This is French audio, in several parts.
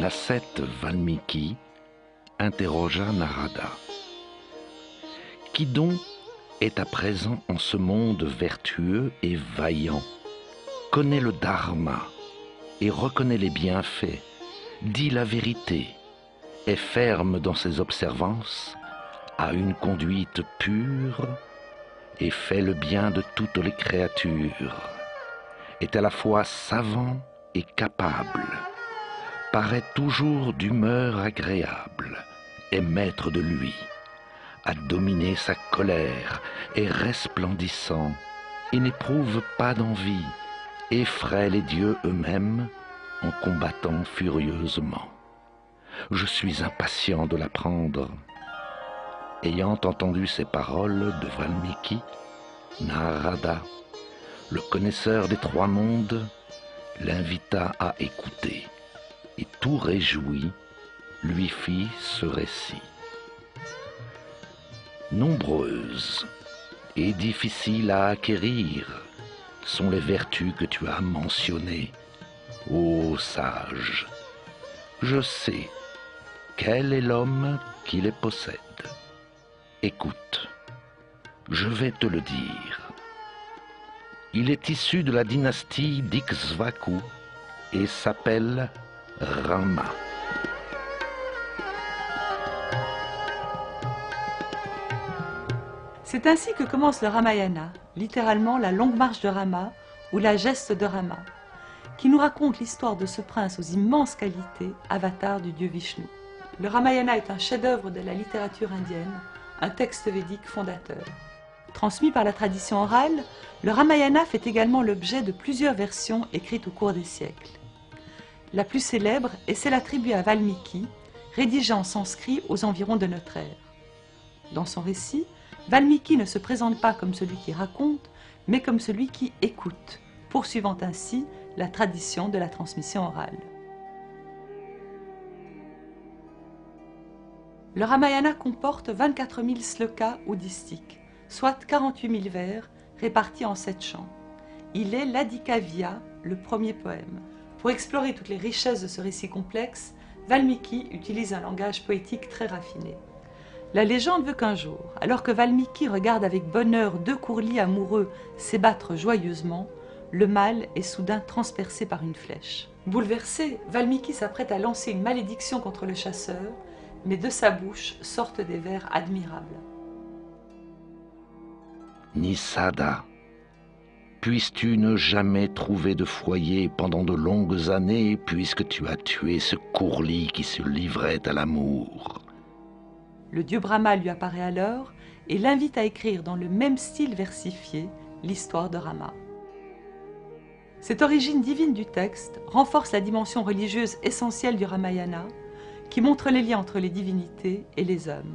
l'ascète Valmiki interrogea Narada. Qui donc est à présent en ce monde vertueux et vaillant, connaît le dharma et reconnaît les bienfaits, dit la vérité, est ferme dans ses observances, a une conduite pure et fait le bien de toutes les créatures, est à la fois savant et capable, paraît toujours d'humeur agréable, est maître de lui, a dominé sa colère, est resplendissant et n'éprouve pas d'envie, effraie les dieux eux-mêmes en combattant furieusement. Je suis impatient de l'apprendre. Ayant entendu ces paroles de Valmiki, Narada, le connaisseur des trois mondes, l'invita à écouter et tout réjoui lui fit ce récit. Nombreuses et difficiles à acquérir sont les vertus que tu as mentionnées, ô sage. Je sais quel est l'homme qui les possède. Écoute, je vais te le dire. Il est issu de la dynastie d'Ikshvaku et s'appelle Rama. C'est ainsi que commence le Ramayana, littéralement la longue marche de Rama ou la geste de Rama, qui nous raconte l'histoire de ce prince aux immenses qualités, avatar du dieu Vishnu. Le Ramayana est un chef-d'œuvre de la littérature indienne, un texte védique fondateur. Transmis par la tradition orale, le Ramayana fait également l'objet de plusieurs versions écrites au cours des siècles. La plus célèbre est celle attribuée à Valmiki, rédigée en sanskrit aux environs de notre ère. Dans son récit, Valmiki ne se présente pas comme celui qui raconte, mais comme celui qui écoute, poursuivant ainsi la tradition de la transmission orale. Le Ramayana comporte 24 000 slokas ou distiques, soit 48 000 vers répartis en 7 chants. Il est l'Adhikavya, le premier poème. Pour explorer toutes les richesses de ce récit complexe, Valmiki utilise un langage poétique très raffiné. La légende veut qu'un jour, alors que Valmiki regarde avec bonheur deux courlis amoureux s'ébattre joyeusement, le mâle est soudain transpercé par une flèche. Bouleversé, Valmiki s'apprête à lancer une malédiction contre le chasseur, mais de sa bouche sortent des vers admirables. Nisada, puisses-tu ne jamais trouver de foyer pendant de longues années, puisque tu as tué ce courlis qui se livrait à l'amour. Le dieu Brahma lui apparaît alors et l'invite à écrire dans le même style versifié l'histoire de Rama. Cette origine divine du texte renforce la dimension religieuse essentielle du Ramayana, qui montre les liens entre les divinités et les hommes.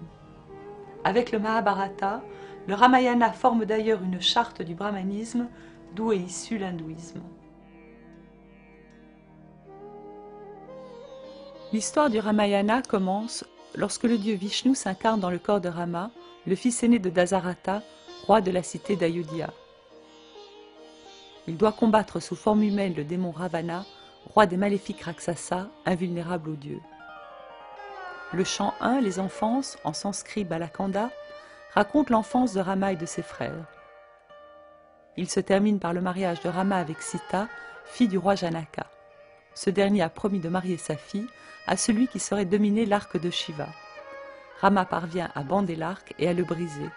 Avec le Mahabharata, le Ramayana forme d'ailleurs une charte du brahmanisme, d'où est issu l'hindouisme. L'histoire du Ramayana commence lorsque le dieu Vishnu s'incarne dans le corps de Rama, le fils aîné de Dasarata, roi de la cité d'Ayodhya. Il doit combattre sous forme humaine le démon Ravana, roi des maléfiques Rakshasa, invulnérable aux dieux. Le chant 1, les enfances, en sanskrit Balakanda, raconte l'enfance de Rama et de ses frères. Il se termine par le mariage de Rama avec Sita, fille du roi Janaka. Ce dernier a promis de marier sa fille à celui qui saurait dominer l'arc de Shiva. Rama parvient à bander l'arc et à le briser.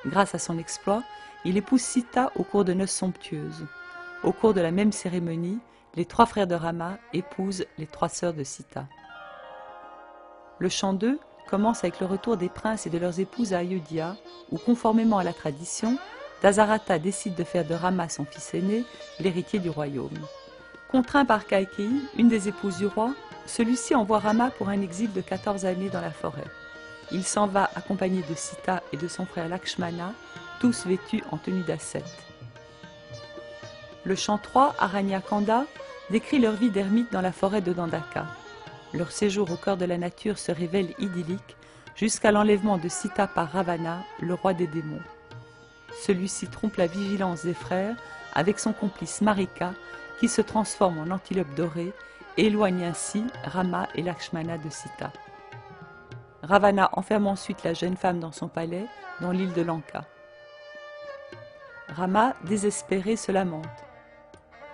Grâce à son exploit, il épouse Sita au cours de noces somptueuses. Au cours de la même cérémonie, les 3 frères de Rama épousent les 3 sœurs de Sita. Le chant 2 commence avec le retour des princes et de leurs épouses à Ayodhya, où, conformément à la tradition, Dasarata décide de faire de Rama son fils aîné, l'héritier du royaume. Contraint par Kaikeyi, une des épouses du roi, celui-ci envoie Rama pour un exil de 14 années dans la forêt. Il s'en va accompagné de Sita et de son frère Lakshmana, tous vêtus en tenue d'ascète. Le chant 3, Aranyakanda, décrit leur vie d'ermite dans la forêt de Dandaka. Leur séjour au cœur de la nature se révèle idyllique jusqu'à l'enlèvement de Sita par Ravana, le roi des démons. Celui-ci trompe la vigilance des frères avec son complice Marika, qui se transforme en antilope dorée et éloigne ainsi Rama et Lakshmana de Sita. Ravana enferme ensuite la jeune femme dans son palais, dans l'île de Lanka. Rama, désespéré, se lamente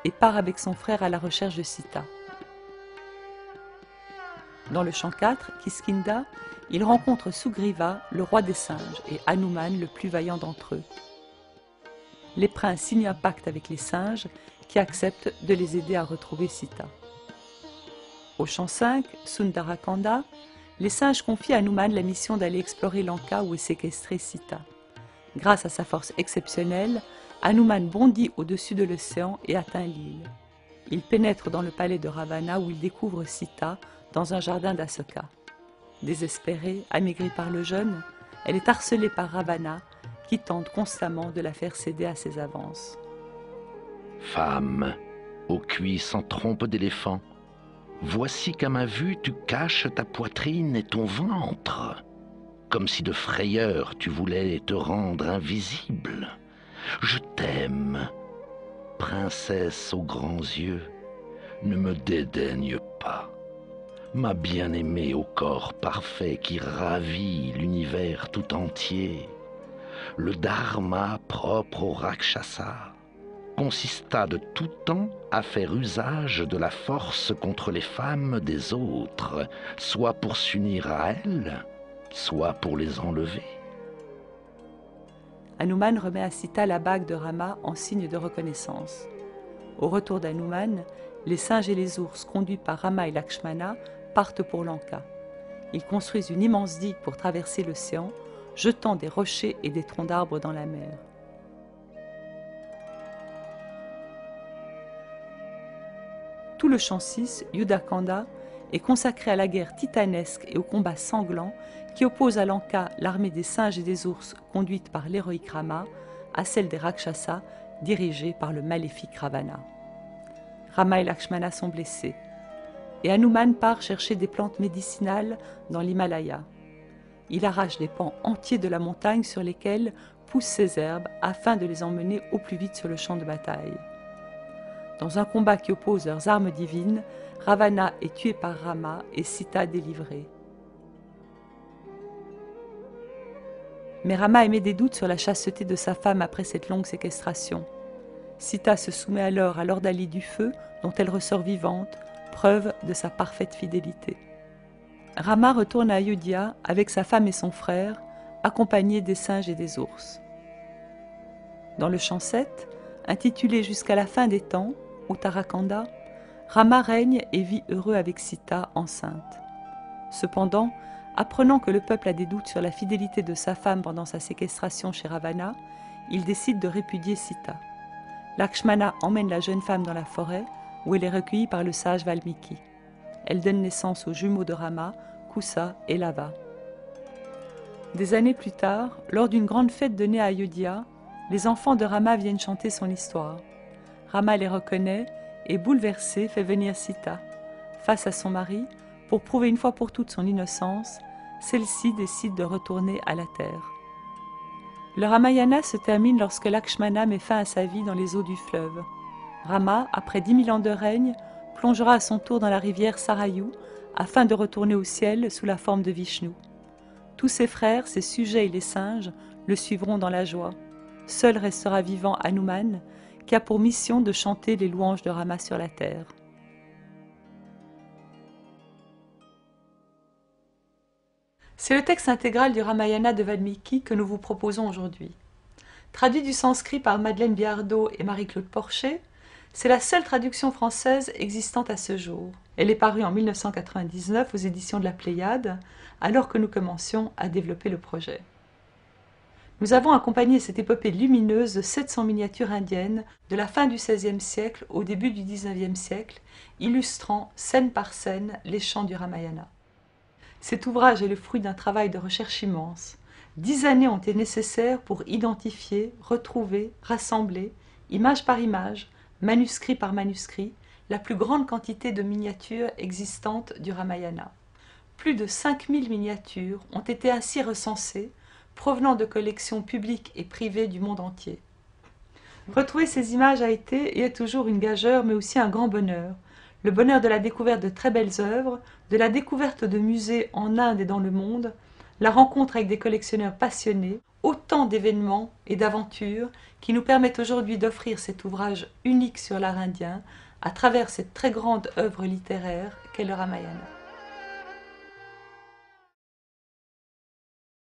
et part avec son frère à la recherche de Sita. Dans le chant 4, Kiskinda, il rencontre Sugriva, le roi des singes, et Hanuman, le plus vaillant d'entre eux. Les princes signent un pacte avec les singes qui acceptent de les aider à retrouver Sita. Au chant 5, Sundarakanda, les singes confient à Hanuman la mission d'aller explorer Lanka où est séquestrée Sita. Grâce à sa force exceptionnelle, Hanuman bondit au-dessus de l'océan et atteint l'île. Il pénètre dans le palais de Ravana où il découvre Sita dans un jardin d'Asoka. Désespérée, amaigrie par le jeûne, elle est harcelée par Ravana qui tente constamment de la faire céder à ses avances. Femme, aux cuisses en trompe d'éléphant, voici qu'à ma vue tu caches ta poitrine et ton ventre, comme si de frayeur tu voulais te rendre invisible. Je t'aime, princesse aux grands yeux, ne me dédaigne pas. Ma bien-aimée au corps parfait qui ravit l'univers tout entier. Le dharma propre au Rakshasa consista de tout temps à faire usage de la force contre les femmes des autres, soit pour s'unir à elles, soit pour les enlever. Hanuman remet à Sita la bague de Rama en signe de reconnaissance. Au retour d'Hanuman, les singes et les ours, conduits par Rama et Lakshmana, partent pour Lanka. Ils construisent une immense digue pour traverser l'océan, jetant des rochers et des troncs d'arbres dans la mer. Tout le chant 6, Yudhakanda, est consacré à la guerre titanesque et au combat sanglant qui oppose à Lanka l'armée des singes et des ours conduite par l'héroïque Rama à celle des Rakshasas dirigée par le maléfique Ravana. Rama et Lakshmana sont blessés et Hanuman part chercher des plantes médicinales dans l'Himalaya. Il arrache des pans entiers de la montagne sur lesquels poussent ces herbes afin de les emmener au plus vite sur le champ de bataille. Dans un combat qui oppose leurs armes divines, Ravana est tué par Rama et Sita délivrée. Mais Rama émet des doutes sur la chasteté de sa femme après cette longue séquestration. Sita se soumet alors à l'ordalie du feu dont elle ressort vivante, preuve de sa parfaite fidélité. Rama retourne à Ayodhya avec sa femme et son frère, accompagnés des singes et des ours. Dans le chant 7, intitulé Jusqu'à la fin des temps, Uttarakanda, Rama règne et vit heureux avec Sita enceinte. Cependant, apprenant que le peuple a des doutes sur la fidélité de sa femme pendant sa séquestration chez Ravana, il décide de répudier Sita. Lakshmana emmène la jeune femme dans la forêt où elle est recueillie par le sage Valmiki. Elle donne naissance aux jumeaux de Rama, Kusa et Lava. Des années plus tard, lors d'une grande fête donnée à Ayodhya, les enfants de Rama viennent chanter son histoire. Rama les reconnaît et, bouleversé, fait venir Sita. Face à son mari, pour prouver une fois pour toutes son innocence, celle-ci décide de retourner à la terre. Le Ramayana se termine lorsque Lakshmana met fin à sa vie dans les eaux du fleuve. Rama, après 10 000 ans de règne, plongera à son tour dans la rivière Sarayu afin de retourner au ciel sous la forme de Vishnu. Tous ses frères, ses sujets et les singes le suivront dans la joie. Seul restera vivant Hanuman, qui a pour mission de chanter les louanges de Rama sur la terre. C'est le texte intégral du Ramayana de Valmiki que nous vous proposons aujourd'hui. Traduit du sanskrit par Madeleine Biardot et Marie-Claude Porcher, c'est la seule traduction française existante à ce jour. Elle est parue en 1999 aux éditions de la Pléiade, alors que nous commencions à développer le projet. Nous avons accompagné cette épopée lumineuse de 700 miniatures indiennes de la fin du XVIe siècle au début du XIXe siècle, illustrant scène par scène les chants du Ramayana. Cet ouvrage est le fruit d'un travail de recherche immense. 10 années ont été nécessaires pour identifier, retrouver, rassembler, image par image, manuscrit par manuscrit, la plus grande quantité de miniatures existantes du Ramayana. Plus de 5000 miniatures ont été ainsi recensées, provenant de collections publiques et privées du monde entier. Retrouver ces images a été et est toujours une gageure, mais aussi un grand bonheur. le bonheur de la découverte de très belles œuvres, de la découverte de musées en Inde et dans le monde, la rencontre avec des collectionneurs passionnés, autant d'événements et d'aventures qui nous permettent aujourd'hui d'offrir cet ouvrage unique sur l'art indien à travers cette très grande œuvre littéraire qu'est le Ramayana.